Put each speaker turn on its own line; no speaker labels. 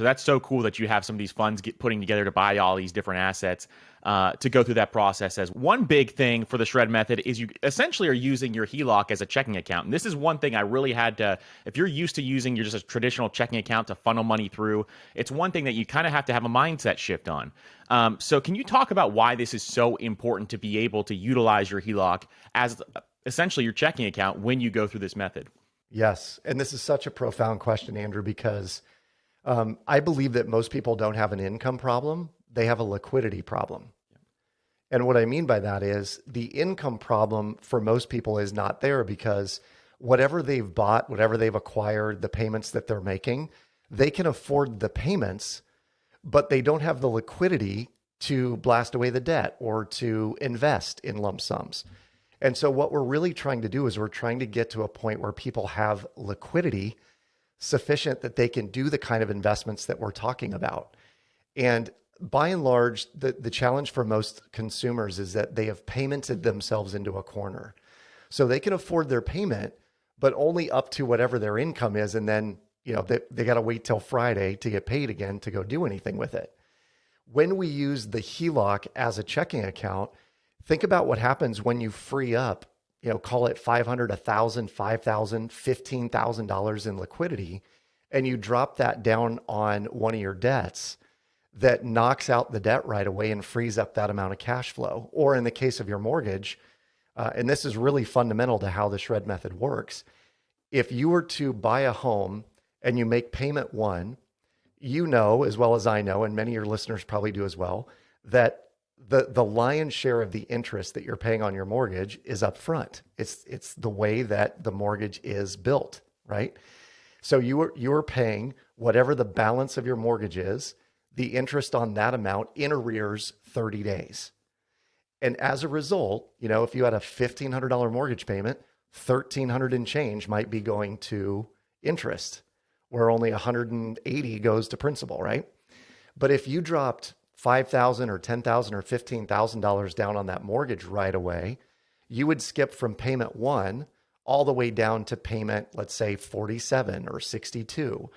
So that's so cool that you have some of these funds putting together to buy all these different assets to go through that process. As one big thing for the shred method is you essentially are using your HELOC as a checking account. And this is one thing I really had to, if you're used to using your just a traditional checking account to funnel money through, it's one thing that you kind of have to have a mindset shift on. So can you talk about why this is so important to be able to utilize your HELOC as essentially your checking account when you go through this method?
Yes. And this is such a profound question, Andrew, because I believe that most people don't have an income problem. They have a liquidity problem. And what I mean by that is the income problem for most people is not there because whatever they've bought, whatever they've acquired, the payments that they're making, they can afford the payments, but they don't have the liquidity to blast away the debt or to invest in lump sums. And so what we're really trying to do is we're trying to get to a point where people have liquidity sufficient that they can do the kind of investments that we're talking about. And by and large, the challenge for most consumers is that they have paymented themselves into a corner. So they can afford their payment, but only up to whatever their income is. And then, they got to wait till Friday to get paid again to go do anything with it. When we use the HELOC as a checking account, think about what happens when you free up, call it 500, 1,000, 5,000, $15,000 in liquidity, and you drop that down on one of your debts that knocks out the debt right away and frees up that amount of cash flow. Or in the case of your mortgage, and this is really fundamental to how the shred method works. If you were to buy a home and you make payment one, as well as I know, and many of your listeners probably do as well, that the lion's share of the interest that you're paying on your mortgage is up front. It's the way that the mortgage is built, right? So you're paying whatever the balance of your mortgage is, the interest on that amount in arrears 30 days. And as a result, if you had a $1,500 mortgage payment, $1,300 and change might be going to interest, where only 180 goes to principal, right? But if you dropped $5,000 or $10,000 or $15,000 down on that mortgage right away, you would skip from payment one all the way down to payment, let's say 47 or 62.